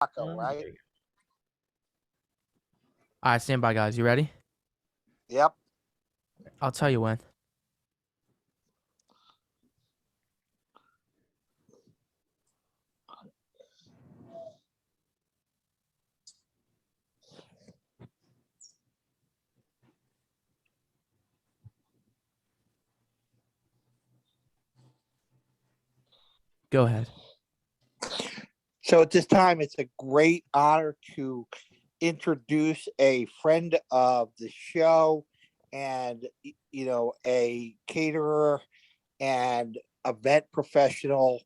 Rocco, right? All right, stand by, guys. You ready? Yep. I'll tell you when. Go ahead. So at this time, it's a great honor to introduce a friend of the show and, a caterer and event professional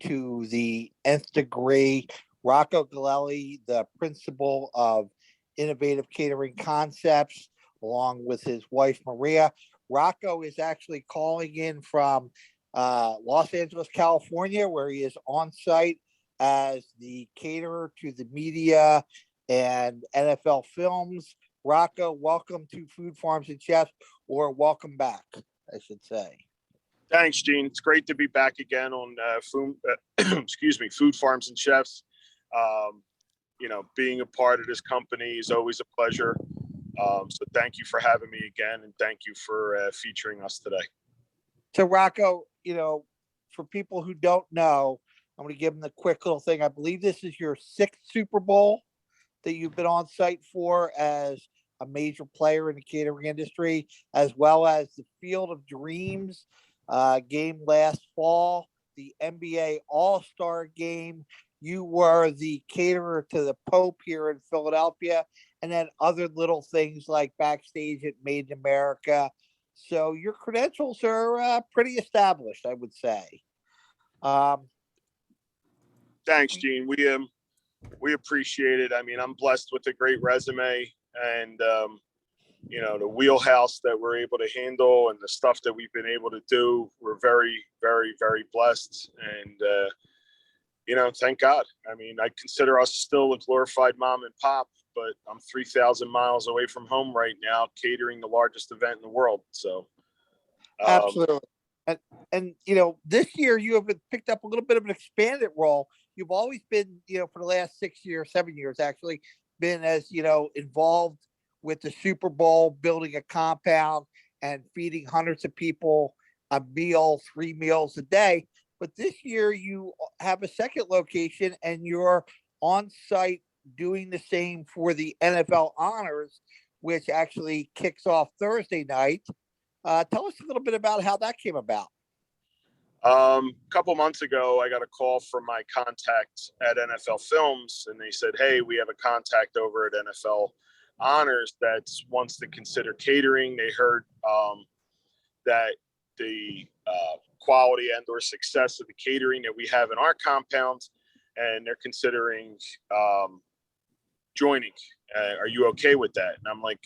to the nth degree, Rocco Gallelli, the principal of Innovative Catering Concepts, along with his wife, Maria. Rocco is actually calling in from Los Angeles, California, where he is on site as the caterer to the media and NFL films. Rocco, welcome to Food Farms and Chefs, or welcome back, I should say. Thanks, Gene. It's great to be back again on Food Farms and Chefs. Being a part of this company is always a pleasure. So thank you for having me again, and thank you for featuring us today. So Rocco, for people who don't know, I'm going to give them the quick little thing. I believe this is your 6th Super Bowl that you've been on site for as a major player in the catering industry, as well as the Field of Dreams game last fall, the NBA All-Star game. You were the caterer to the Pope here in Philadelphia, and then other little things like backstage at Made in America. So your credentials are pretty established, I would say. Thanks, Gene. We appreciate it. I mean, I'm blessed with a great resume, and the wheelhouse that we're able to handle and the stuff that we've been able to do. We're very, very, very blessed, and thank God. I mean, I consider us still a glorified mom and pop, but I'm 3,000 miles away from home right now, catering the largest event in the world. So, absolutely. And this year you have picked up a little bit of an expanded role. You've always been, for the last 6 years, 7 years, actually, been as, involved with the Super Bowl, building a compound and feeding hundreds of people a meal, 3 meals a day. But this year you have a second location and you're on site doing the same for the NFL Honors, which actually kicks off Thursday night. Tell us a little bit about how that came about. A couple months ago, I got a call from my contact at NFL Films, and they said, "Hey, we have a contact over at NFL Honors that wants to consider catering." They heard that the quality and/or success of the catering that we have in our compound, and they're considering joining. Are you okay with that? And I'm like,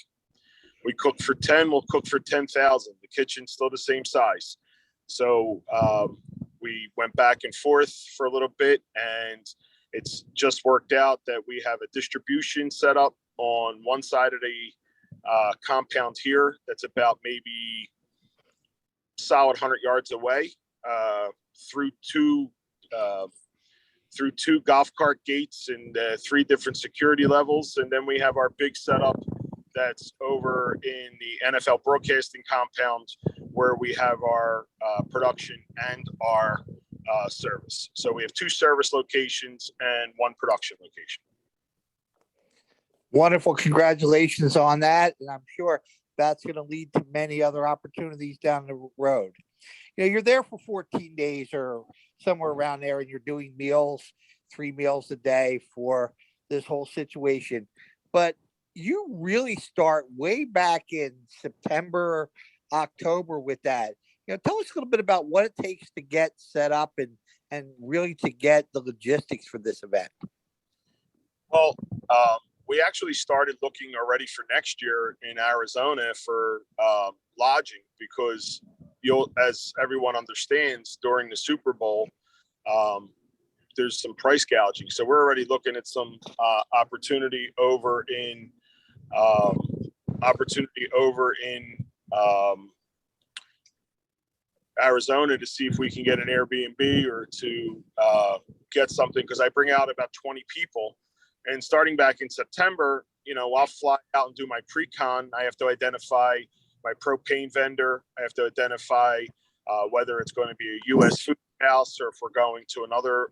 we cook for 10, we'll cook for 10,000. The kitchen's still the same size. So we went back and forth for a little bit, and it's just worked out that we have a distribution set up on one side of the compound here that's about maybe solid 100 yards away, through two golf cart gates and 3 different security levels. And then we have our big setup that's over in the NFL broadcasting compound, where we have our production and our service. So we have 2 service locations and 1 production location. Wonderful. Congratulations on that. And I'm sure that's going to lead to many other opportunities down the road. You're there for 14 days or somewhere around there, and you're doing meals, 3 meals a day for this whole situation. But you really start way back in September, October with that. Tell us a little bit about what it takes to get set up and really to get the logistics for this event. Well, we actually started looking already for next year in Arizona for lodging, because as everyone understands, during the Super Bowl, there's some price gouging. So we're already looking at some opportunity over in Arizona to see if we can get an Airbnb or to get something, because I bring out about 20 people And starting back in September, I'll fly out and do my pre-con. I have to identify my propane vendor. I have to identify whether it's going to be a U.S. food house or if we're going to another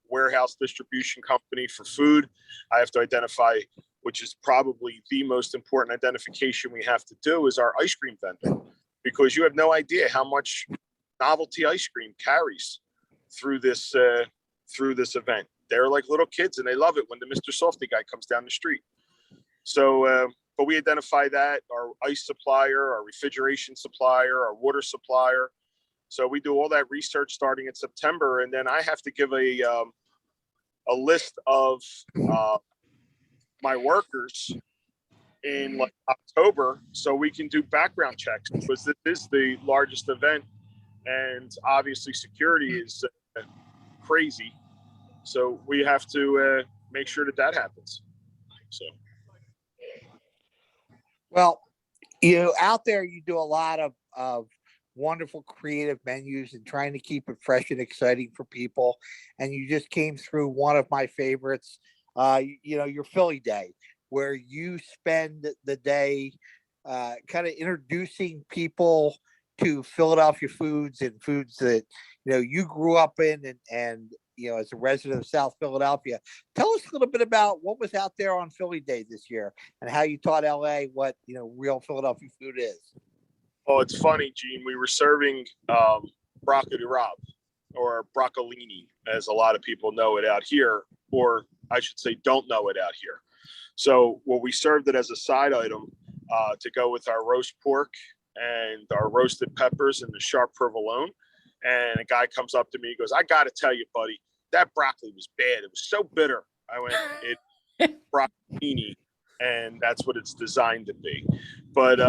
warehouse distribution company for food. I have to identify, which is probably the most important identification we have to do, is our ice cream vendor, because you have no idea how much novelty ice cream carries through this event. They're like little kids and they love it when the Mr. Softy guy comes down the street. So, but we identify that, our ice supplier, our refrigeration supplier, our water supplier. So we do all that research starting in September, and then I have to give a list of my workers in like October, so we can do background checks, because this is the largest event, and obviously security is crazy. So we have to make sure that happens. So. Well, out there, you do a lot of wonderful creative menus and trying to keep it fresh and exciting for people. And you just came through one of my favorites, your Philly Day, where you spend the day kind of introducing people to Philadelphia foods and foods that, you grew up in and as a resident of South Philadelphia. Tell us a little bit about what was out there on Philly Day this year and how you taught LA what, real Philadelphia food is. Oh, it's funny, Gene. We were serving brocco di Rob, or broccolini, as a lot of people know it out here, or I should say don't know it out here. So we served it as a side item to go with our roast pork and our roasted peppers and the sharp provolone. And a guy comes up to me, he goes, "I got to tell you, buddy, that broccoli was bad. It was so bitter." I went, "It's broccolini, and that's what it's designed to be." But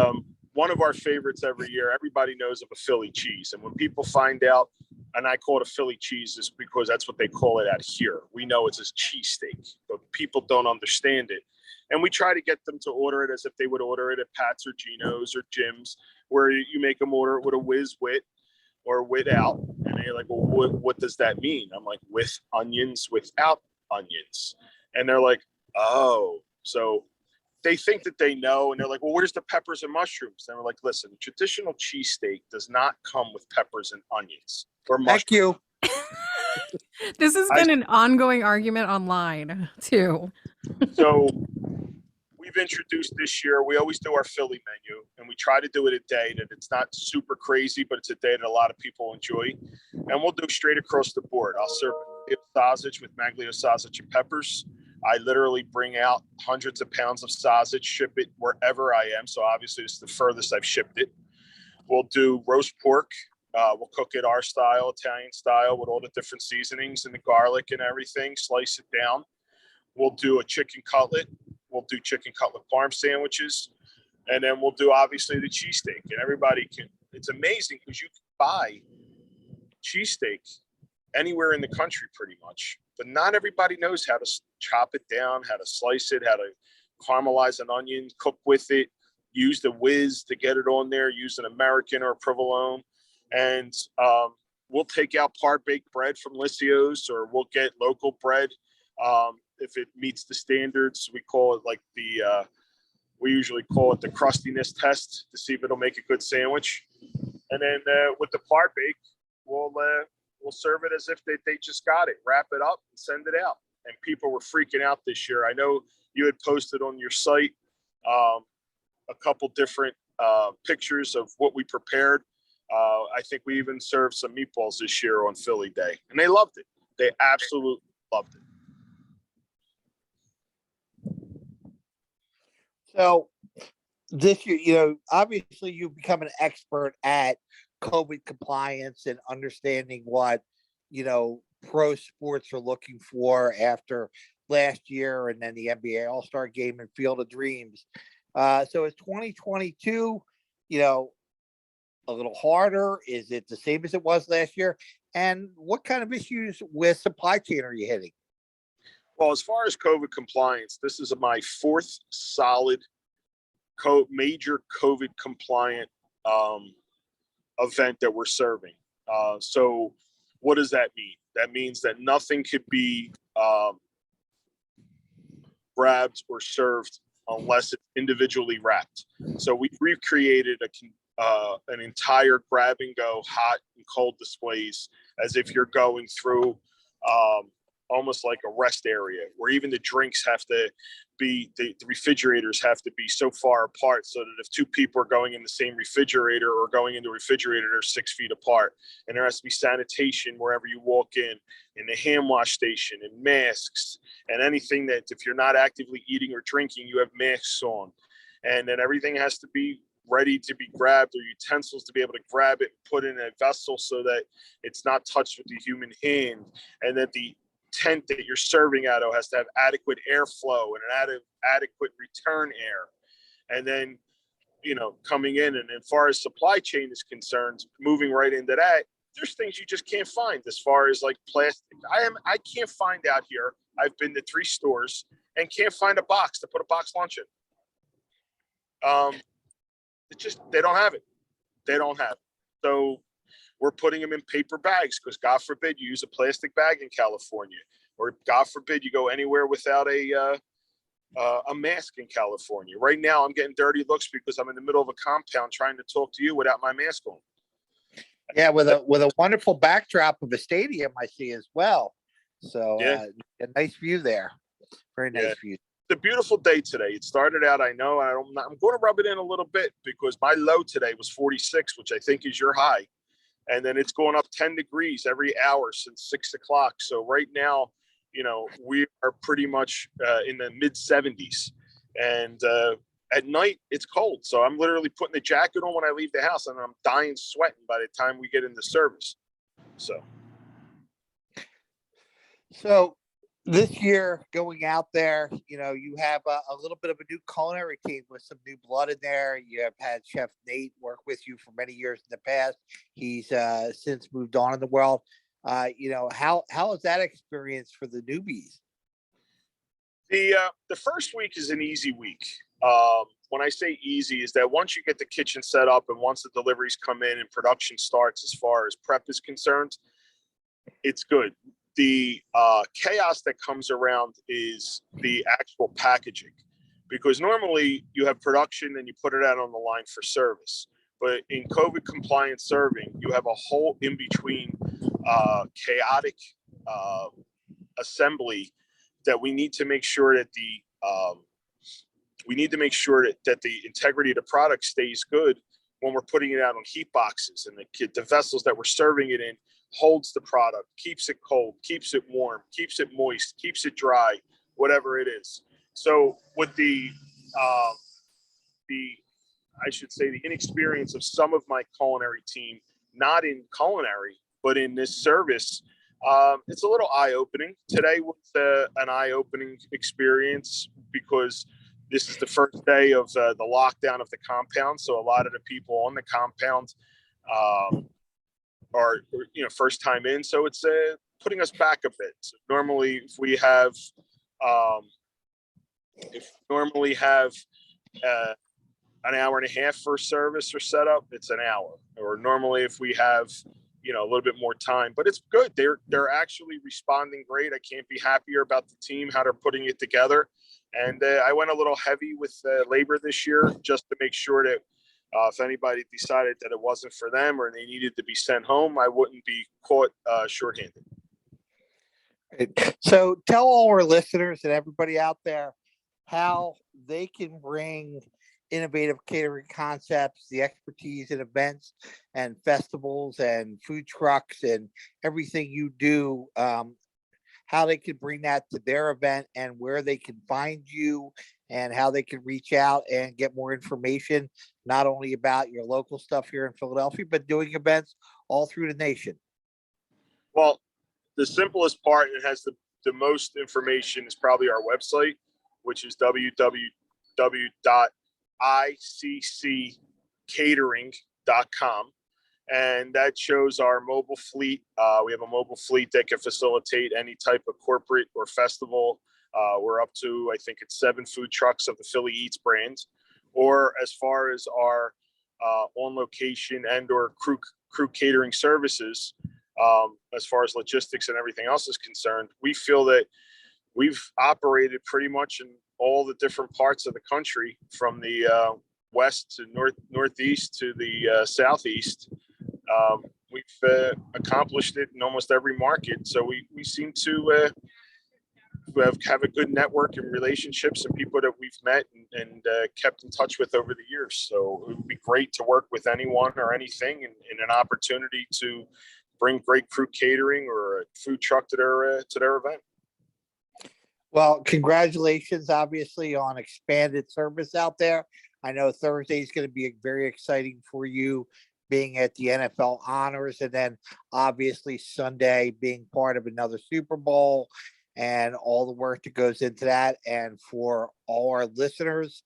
one of our favorites every year, everybody knows of a Philly cheese. And when people find out, and I call it a Philly cheese, is because that's what they call it out here. We know it's a cheesesteak, but people don't understand it. And we try to get them to order it as if they would order it at Pat's or Gino's or Jim's, where you make them order it with a whiz wit or without. And they're like, "Well, what does that mean?" I'm like, "With onions, without onions." And they're like, "Oh." So they think that they know, and they're like, "Well, where's the peppers and mushrooms?" And we're like, "Listen, the traditional cheesesteak does not come with peppers and onions or mushrooms." Thank you. This has been an ongoing argument online too. So we've introduced this year, we always do our Philly menu, and we try to do it a day that it's not super crazy, but it's a day that a lot of people enjoy. And we'll do straight across the board. I'll serve sausage with Maglio sausage and peppers. I literally bring out hundreds of pounds of sausage, ship it wherever I am. So obviously it's the furthest I've shipped it. We'll do roast pork. We'll cook it our style, Italian style, with all the different seasonings and the garlic and everything, slice it down. We'll do a chicken cutlet. We'll do chicken cutlet parm sandwiches. And then we'll do obviously the cheesesteak. And everybody it's amazing because you can buy cheesesteak anywhere in the country pretty much. But not everybody knows how to chop it down, how to slice it, how to caramelize an onion, cook with it, use the whiz to get it on there, use an American or a provolone. And we'll take out par-baked bread from Lissio's, or we'll get local bread. If it meets the standards, we call it like we usually call it the crustiness test to see if it'll make a good sandwich. And then with the par-baked, we'll serve it as if they just got it, wrap it up and send it out. And people were freaking out this year. I know you had posted on your site a couple different pictures of what we prepared. I think we even served some meatballs this year on Philly Day, and they loved it. They absolutely loved it. So this year, obviously you've become an expert at COVID compliance and understanding what, pro sports are looking for after last year and then the NBA All-Star Game and Field of Dreams. So is 2022, a little harder? Is it the same as it was last year? And what kind of issues with supply chain are you hitting? Well, as far as COVID compliance, this is my fourth solid major COVID compliant event that we're serving. So what does that mean? That means that nothing could be grabbed or served unless it's individually wrapped. So we recreated an entire grab and go hot and cold displays as if you're going through almost like a rest area, where even the drinks have to be, the refrigerators have to be so far apart so that if two people are going in the same refrigerator or going into a refrigerator, they're 6 feet apart. And there has to be sanitation wherever you walk in the hand wash station, and masks, and anything that if you're not actively eating or drinking, you have masks on. And then everything has to be ready to be grabbed, or utensils to be able to grab it and put in a vessel so that it's not touched with the human hand, and that the tent that you're serving out of has to have adequate airflow and an adequate return air. And then, coming in, and as far as supply chain is concerned, moving right into that, there's things you just can't find as far as like plastic. I can't find out here. I've been to 3 stores and can't find a box to put a box lunch in. They don't have it. They don't have it. So we're putting them in paper bags because God forbid you use a plastic bag in California, or God forbid you go anywhere without a mask in California. Right now, I'm getting dirty looks because I'm in the middle of a compound trying to talk to you without my mask on. Yeah, with a wonderful backdrop of a stadium, I see as well. So Yeah. A nice view there. Very nice Yeah. view. It's a beautiful day today. It started out, I'm going to rub it in a little bit because my low today was 46, which I think is your high. And then it's going up 10 degrees every hour since 6 o'clock. So right now, we are pretty much in the mid 70s, and at night it's cold. So I'm literally putting the jacket on when I leave the house, and I'm dying sweating by the time we get into service. So this year going out there, you have a little bit of a new culinary team with some new blood in there. You have had Chef Nate work with you for many years in the past. He's since moved on in the world. How is that experience for the newbies? The first week is an easy week. When I say easy, is that once you get the kitchen set up and once the deliveries come in and production starts, as far as prep is concerned, it's good. The chaos that comes around is the actual packaging, because normally you have production and you put it out on the line for service. But in COVID compliant serving, you have a whole in between chaotic assembly that we need to make sure that the integrity of the product stays good when we're putting it out on heat boxes, and the vessels that we're serving it in holds the product, keeps it cold, keeps it warm, keeps it moist, keeps it dry, whatever it is. So with the inexperience of some of my culinary team, not in culinary, but in this service, it's a little eye-opening. Today was an eye-opening experience because this is the first day of the lockdown of the compound. So a lot of the people on the compound are first time in. So it's putting us back a bit. So normally if we have an hour and a half for service or setup, it's an hour. Or normally if we have a little bit more time, but it's good. They're actually responding great. I can't be happier about the team, how they're putting it together. And I went a little heavy with labor this year just to make sure that if anybody decided that it wasn't for them or they needed to be sent home, I wouldn't be caught shorthanded. So tell all our listeners and everybody out there how they can bring Innovative Catering Concepts, the expertise in events and festivals and food trucks and everything you do, how they can bring that to their event and where they can find you and how they can reach out and get more information, not only about your local stuff here in Philadelphia, but doing events all through the nation. Well, the simplest part, and has the most information, is probably our website, which is www.iccatering.com. And that shows our mobile fleet. We have a mobile fleet that can facilitate any type of corporate or festival. We're up to, I think it's 7 food trucks of the Philly Eats brand. Or as far as our on location and or crew catering services, as far as logistics and everything else is concerned, we feel that we've operated pretty much in all the different parts of the country, from the west to northeast to the southeast. We've accomplished it in almost every market. So we seem to have a good network and relationships and people that we've met and kept in touch with over the years. So it would be great to work with anyone or anything, and an opportunity to bring great crew catering or a food truck to their event. Well, congratulations, obviously, on expanded service out there. I know Thursday is going to be very exciting for you, being at the NFL Honors, and then obviously Sunday being part of another Super Bowl and all the work that goes into that. And for all our listeners,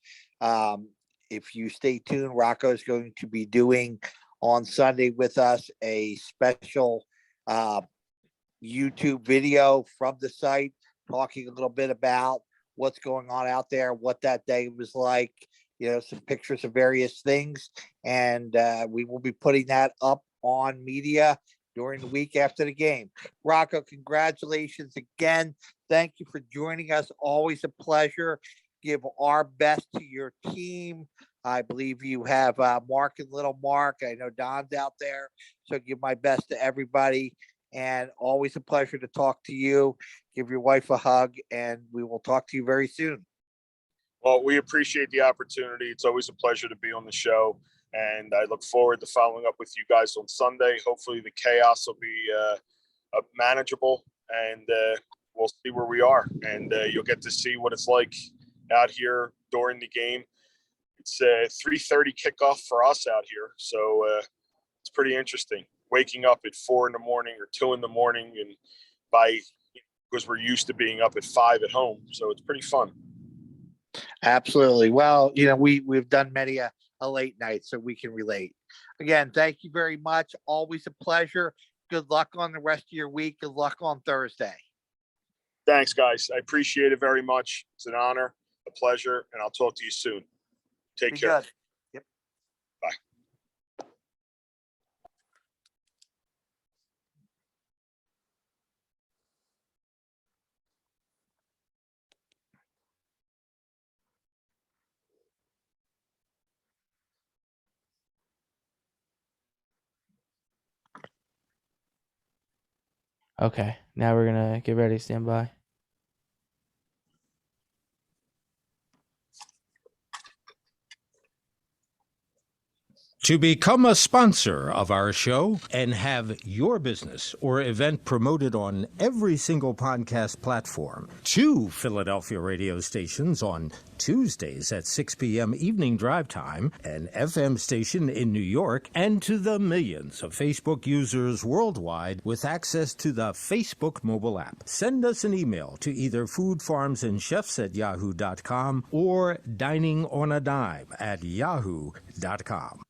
if you stay tuned, Rocco is going to be doing on Sunday with us a special YouTube video from the site, talking a little bit about what's going on out there, what that day was like, some pictures of various things. And we will be putting that up on media during the week after the game. Rocco, congratulations again. Thank you for joining us. Always a pleasure. Give our best to your team. I believe you have Mark and Little Mark. I know Don's out there. So give my best to everybody. And always a pleasure to talk to you. Give your wife a hug, and we will talk to you very soon. Well, we appreciate the opportunity. It's always a pleasure to be on the show, and I look forward to following up with you guys on Sunday. Hopefully the chaos will be manageable, and we'll see where we are, and you'll get to see what it's like out here during the game. It's a 3:30 kickoff for us out here, so it's pretty interesting. Waking up at 4 a.m. or 2 a.m, and because we're used to being up at 5 at home, so it's pretty fun. Absolutely. Well, we've done many a late night, so we can relate. Again, thank you very much. Always a pleasure. Good luck on the rest of your week. Good luck on Thursday. Thanks, guys. I appreciate it very much. It's an honor, a pleasure, and I'll talk to you soon. Take care. Good. Yep. Bye. Okay, now we're gonna get ready. Stand by. To become a sponsor of our show and have your business or event promoted on every single podcast platform, 2 Philadelphia radio stations on Tuesdays at 6 p.m. evening drive time, an FM station in New York, and to the millions of Facebook users worldwide with access to the Facebook mobile app. Send us an email to either foodfarmsandchefs@yahoo.com or diningonadime@yahoo.com.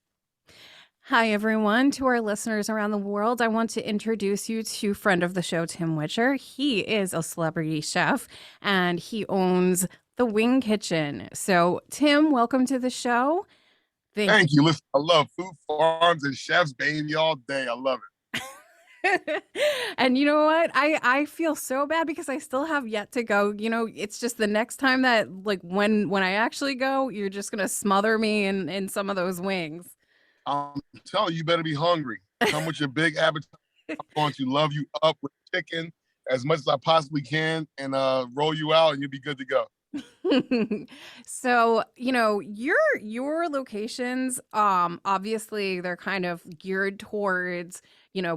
Hi, everyone. To our listeners around the world, I want to introduce you to friend of the show, Tim Witcher. He is a celebrity chef, and he owns the Wing Kitchen. So, Tim, welcome to the show. Thank you. Listen, I love food farms and chefs, baby, all day. I love it. And you know what? I feel so bad because I still have yet to go. It's just the next time that, when I actually go, you're just going to smother me in some of those wings. I'm telling you, better be hungry. Come with your big appetite. I'm going to love you up with chicken as much as I possibly can and roll you out, and you'll be good to go. So, your locations, obviously they're kind of geared towards,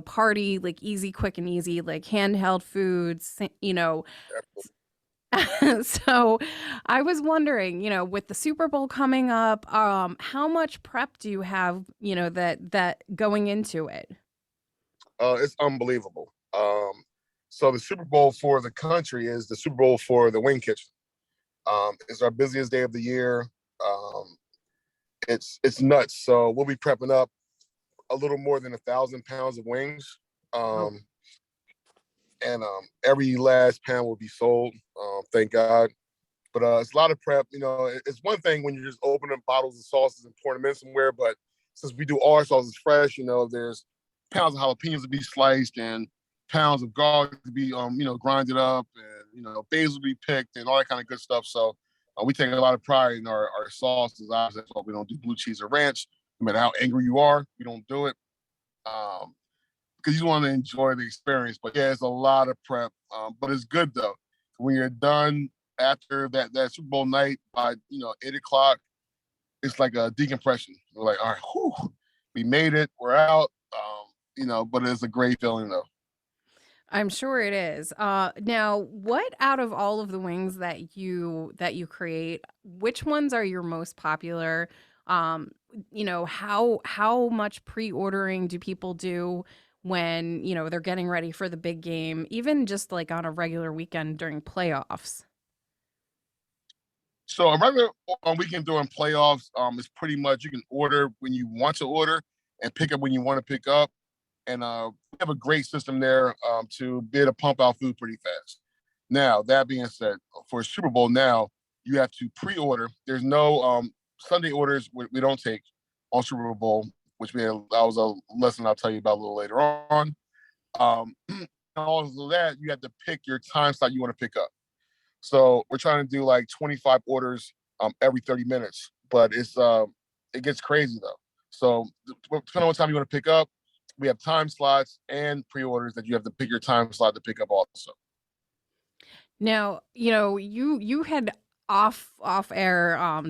party, like easy, quick and easy, like handheld foods, So I was wondering, with the Super Bowl coming up, how much prep do you have, that going into it? It's unbelievable. So the Super Bowl for the country is the Super Bowl for the Wing Kitchen. It's our busiest day of the year. It's nuts. So we'll be prepping up a little more than 1,000 pounds of wings. And every last pound will be sold, thank God. But it's a lot of prep. It's one thing when you're just opening bottles of sauces and pouring them in somewhere, but since we do all our sauces fresh, there's pounds of jalapenos to be sliced and pounds of garlic to be, grinded up, and basil be picked and all that kind of good stuff. So we take a lot of pride in our sauces. Obviously, that's why we don't do blue cheese or ranch. No matter how angry you are, we don't do it. Because you want to enjoy the experience. But yeah, it's a lot of prep. But it's good though. When you're done after that Super Bowl night by 8:00, it's like a decompression. We're like, all right, whew, we made it. We're out. But it's a great feeling though. I'm sure it is. Now, what out of all of the wings that you create, which ones are your most popular? How much pre-ordering do people do when, they're getting ready for the big game, even just like on a regular weekend during playoffs? So a regular weekend during playoffs is pretty much you can order when you want to order and pick up when you want to pick up. And we have a great system there to be able to pump out food pretty fast. Now, that being said, for Super Bowl now, you have to pre-order. There's no Sunday orders we don't take on Super Bowl, which that was a lesson I'll tell you about a little later on. Also that, you have to pick your time slot you want to pick up. So we're trying to do like 25 orders every 30 minutes, but it gets crazy though. So depending on what time you want to pick up, we have time slots and pre-orders that you have to pick your time slot to pick up also. Now, you had off air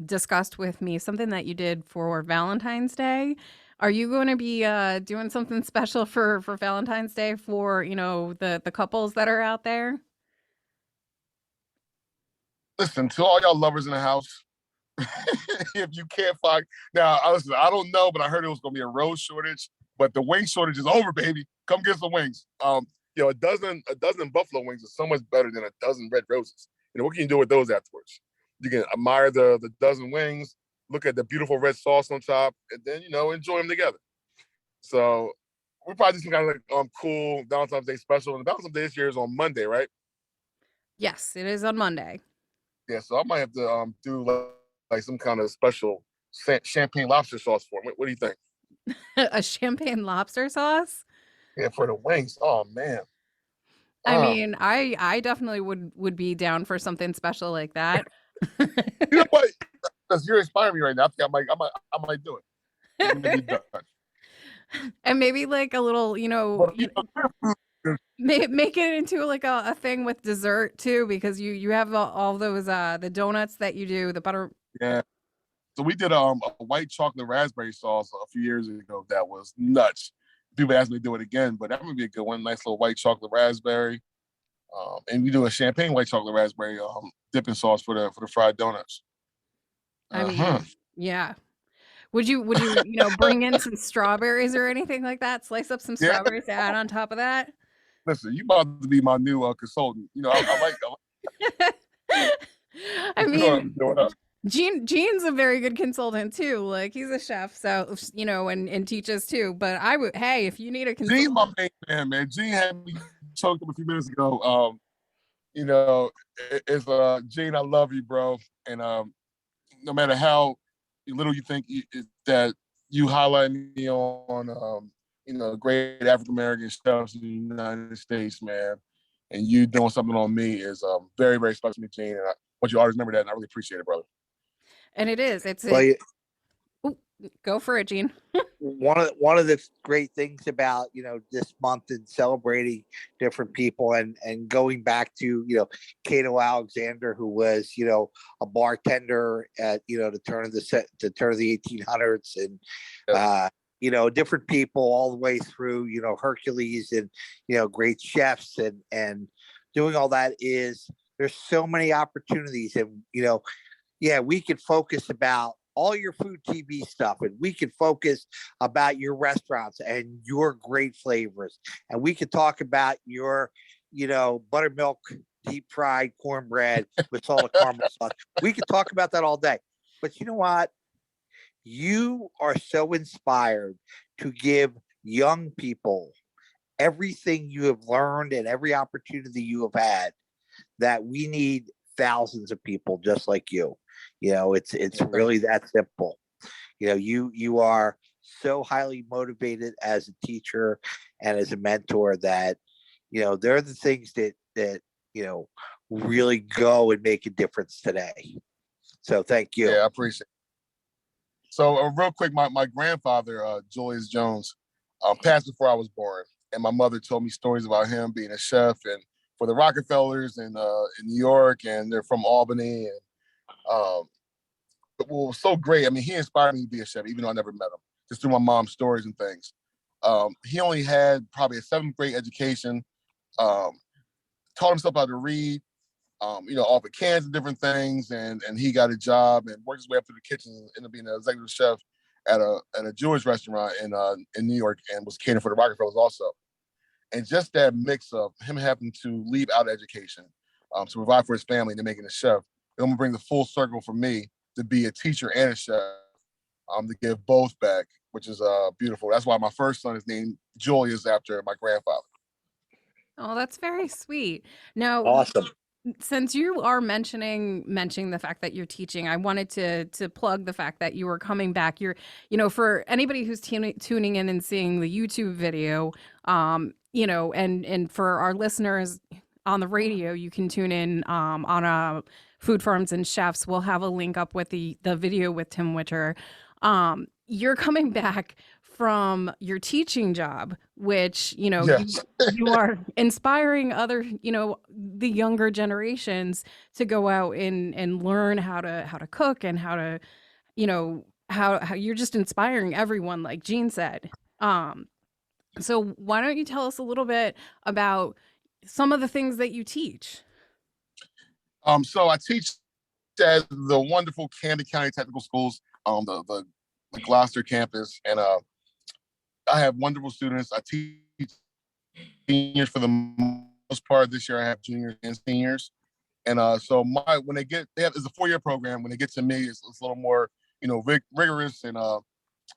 discussed with me something that you did for Valentine's Day. Are you going to be doing something special for Valentine's Day for, the couples that are out there? Listen, to all y'all lovers in the house, if you can't find now, I don't know, but I heard it was going to be a rose shortage. But the wing shortage is over, baby. Come get some wings. A dozen buffalo wings is so much better than a dozen red roses. What can you do with those afterwards? You can admire the dozen wings, look at the beautiful red sauce on top, and then enjoy them together. So we'll probably do some kind of like cool Valentine's Day special. And Valentine's Day this year is on Monday, right? Yes, it is on Monday. Yeah, so I might have to do like some kind of special champagne lobster sauce for them. What do you think? A champagne lobster sauce? Yeah, for the wings. Oh man. I mean, I definitely would be down for something special like that. You know what? Because you're inspiring me right now. I think I might do it. It's gonna be done. And maybe like a little, make it into like a thing with dessert too, because you have all those the donuts that you do, the butter. Yeah. So we did a white chocolate raspberry sauce a few years ago that was nuts. People asked me to do it again, but that would be a good one. Nice little white chocolate raspberry. And we do a champagne white chocolate raspberry dipping sauce for the fried donuts. I mean, yeah. Would you bring in some strawberries or anything like that? Slice up some strawberries to add on top of that? Listen, you about to be my new consultant. I like I mean, Gene's a very good consultant too. Like he's a chef, so and teaches too. But hey, if you need a consultant, Gene's my main man. Gene had me choked up a few minutes ago. It's Gene, I love you, bro. And no matter how little you think that you highlight me on, great African American chefs in the United States, man, and you doing something on me is very, very special to me, Gene. And I want you to always remember that, and I really appreciate it, brother. And it is. Go for it, Gene. one of the great things about this month and celebrating different people and going back to Cato Alexander, who was a bartender at the turn of the 1800s, and different people all the way through Hercules and great chefs and doing all that. There's so many opportunities, and we could focus about all your food TV stuff, and we could focus about your restaurants and your great flavors, and we could talk about your buttermilk deep fried cornbread with salted caramel sauce. We could talk about that all day. But you know what? You are so inspired to give young people everything you have learned and every opportunity you have had, that we need thousands of people just like you. It's really that simple. You are so highly motivated as a teacher and as a mentor that they're the things that really go and make a difference today. So thank you. Yeah, I appreciate it. So real quick, my grandfather, Julius Jones, passed before I was born. And my mother told me stories about him being a chef and for the Rockefellers in New York, and they're from Albany. And what was so great, I mean, he inspired me to be a chef, even though I never met him, just through my mom's stories and things. He only had probably a 7th grade education, taught himself how to read, off of cans and different things, and he got a job and worked his way up through the kitchen and ended up being an executive chef at a Jewish restaurant in New York, and was catering for the Rockefellers also. And just that mix of him having to leave out of education to provide for his family and then making a chef, it will bring the full circle for me to be a teacher and a chef, to give both back, which is beautiful. That's why my first son is named Julius after my grandfather. Oh, that's very sweet. Now, Awesome. since you are mentioning the fact that you're teaching, I wanted to plug the fact that you are coming back. You're, for anybody who's tuning in and seeing the YouTube video, and for our listeners on the radio, you can tune in on Food Farms and Chefs. We'll have a link up with the video with Tim Witcher. You're coming back from your teaching job, which, Yes. you are inspiring other, the younger generations to go out and learn how to cook, and how to, how you're just inspiring everyone, like Jean said. So why don't you tell us a little bit about some of the things that you teach? So I teach at the wonderful Camden County Technical Schools, the Gloucester campus, and I have wonderful students. I teach seniors for the most part. This year I have juniors and seniors. And so when they have, it's a 4-year program. When they get to me, it's a little more, rigorous. And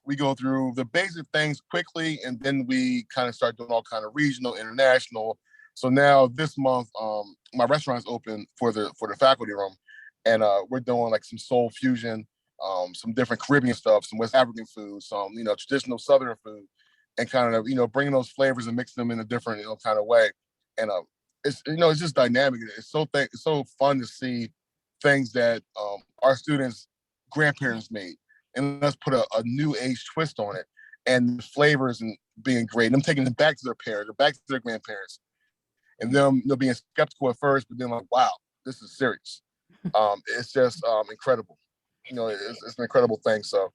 we go through the basic things quickly, and then we kind of start doing all kind of regional, international. So now this month, my restaurant's open for the faculty room. And we're doing like some soul fusion, some different Caribbean stuff, some West African food, some, traditional Southern food, and kind of, bringing those flavors and mixing them in a different, kind of way. And it's just dynamic. It's so fun to see things that our students' grandparents made, and let's put a new age twist on it, and the flavors and being great. And them taking it back to their parents or back to their grandparents, and them being skeptical at first, but then like, wow, this is serious. It's just incredible. It's an incredible thing. So,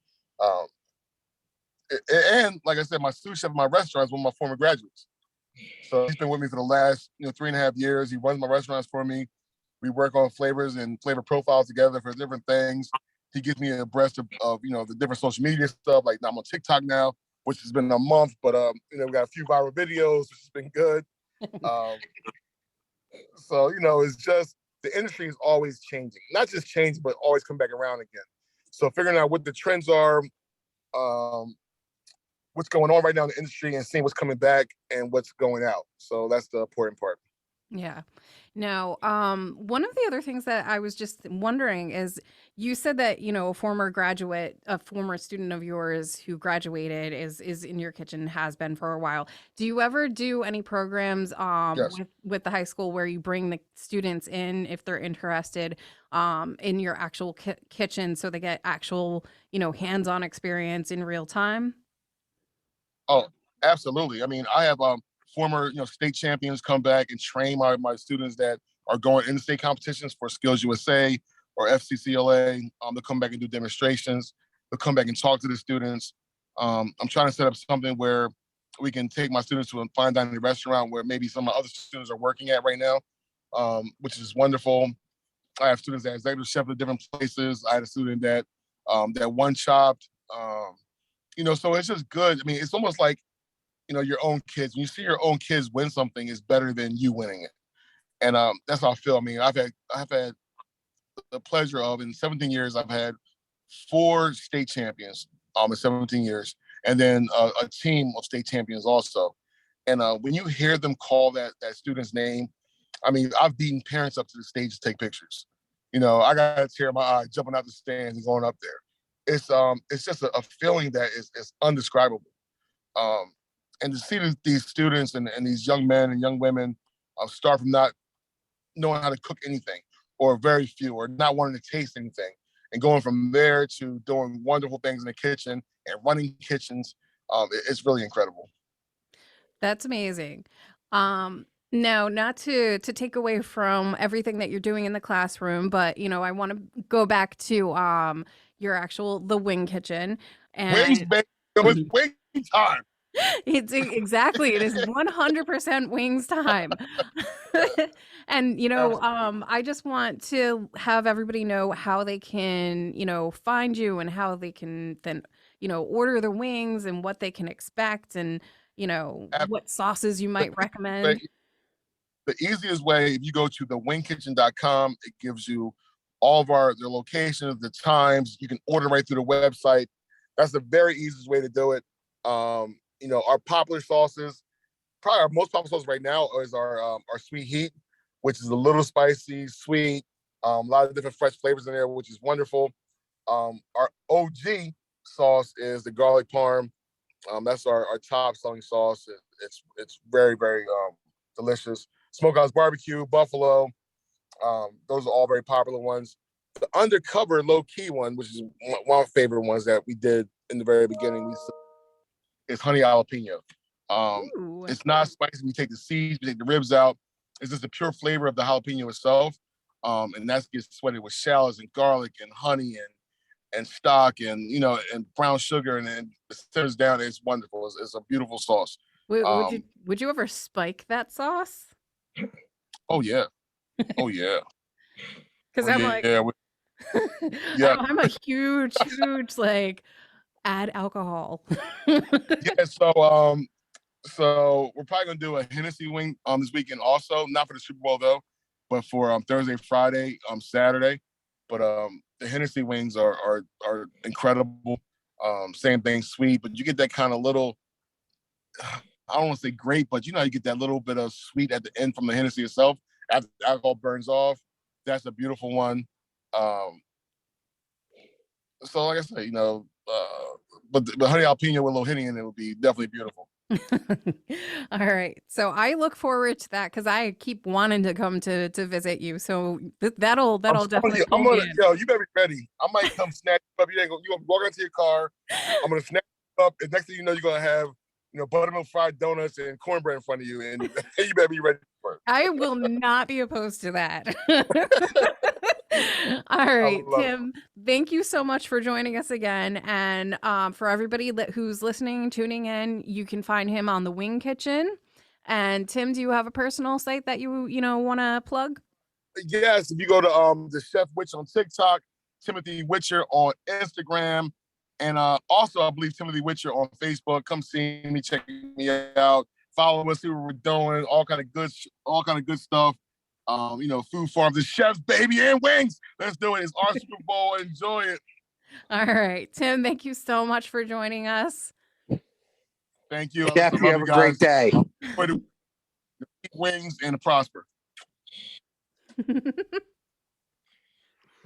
and like I said, my sous chef at my restaurant is one of my former graduates. So he's been with me for the last 3.5 years. He runs my restaurants for me. We work on flavors and flavor profiles together for different things. He gets me abreast of the different social media stuff. Like I'm on TikTok now, which has been a month, but we got a few viral videos, which has been good. So it's just the industry is always changing, not just changing, but always come back around again. So figuring out what the trends are, what's going on right now in the industry, and seeing what's coming back and what's going out. So that's the important part. Yeah. Now, one of the other things that I was just wondering is, you said that, a former student of yours who graduated is in your kitchen, has been for a while. Do you ever do any programs Yes. with the high school where you bring the students in, if they're interested, in your actual kitchen, so they get actual, hands-on experience in real time? Oh, absolutely. I mean, I have former state champions come back and train my students that are going into state competitions for Skills USA or FCCLA. They'll come back and do demonstrations. They'll come back and talk to the students. I'm trying to set up something where we can take my students to a fine dining restaurant where maybe some of my other students are working at right now, which is wonderful. I have students that executive chef at different places. I had a student that one chopped. So it's just good. I mean, it's almost like, your own kids. When you see your own kids win something, is better than you winning it. And that's how I feel. I mean, I've had the pleasure of, in 17 years, I've had 4 state champions in 17 years, and then a team of state champions also. And when you hear them call that student's name, I mean, I've beaten parents up to the stage to take pictures. I got a tear in my eye jumping out the stands and going up there. It's just a feeling that is undescribable. And to see these students and these young men and young women start from not knowing how to cook anything, or very few, or not wanting to taste anything. And going from there to doing wonderful things in the kitchen and running kitchens, it's really incredible. That's amazing. No, not to take away from everything that you're doing in the classroom, but I want to go back to the wing kitchen Wings, and baby. It's wing time. it's exactly it is 100% wings time. And I just want to have everybody know how they can, find you and how they can then, order the wings and what they can expect and what sauces you might recommend. The easiest way, if you go to thewingkitchen.com, it gives you all of their locations, the times. You can order right through the website. That's the very easiest way to do it. Our popular sauces, probably our most popular sauce right now is our sweet heat, which is a little spicy, sweet, a lot of different fresh flavors in there, which is wonderful. Our OG sauce is the garlic parm. That's our top selling sauce. It's very, very delicious. Smokehouse barbecue, buffalo. Those are all very popular ones. The undercover low key one, which is one of my favorite ones that we did in the very beginning, is honey jalapeno. It's not spicy. We take the seeds, we take the ribs out. It's just the pure flavor of the jalapeno itself. And that gets sweated with shallots and garlic and honey and stock and and brown sugar, and then it simmers down. It's wonderful. It's a beautiful sauce. Would you ever spike that sauce? Oh yeah. Oh yeah. Because Yeah. I'm a huge add alcohol. Yeah. So we're probably gonna do a Hennessy wing this weekend also, not for the Super Bowl though, but for Thursday, Friday, Saturday. But the Hennessy wings are incredible. Same thing, sweet, but you get that kind of little, I don't want to say grape, but you get that little bit of sweet at the end from the Hennessy itself after the alcohol burns off. That's a beautiful one. So like I said, but the honey jalapeno with a little Henny in it would be definitely beautiful. All right. So I look forward to that because I keep wanting to come to visit you. So that'll definitely. You better be ready. I might come snatch you up. You gonna walk into your car. I'm gonna snatch you up, and next thing you know, you're gonna have buttermilk fried donuts and cornbread in front of you, and you better be ready for it. I will not be opposed to that. All right, Tim, thank you so much for joining us again. And for everybody who's listening, tuning in, you can find him on the Wing Kitchen. And Tim, do you have a personal site that you want to plug? Yes, if you go to the Chef Witch on TikTok, Timothy Witcher on Instagram, and also I believe Timothy Witcher on Facebook. Come see me, check me out, follow us, see what we're doing, all kind of good stuff. Food farm, the chefs, baby, and wings. Let's do it. It's our Super Bowl. Enjoy it. All right, Tim, thank you so much for joining us. Thank you. Chef, you have a great day. Wings and to prosper.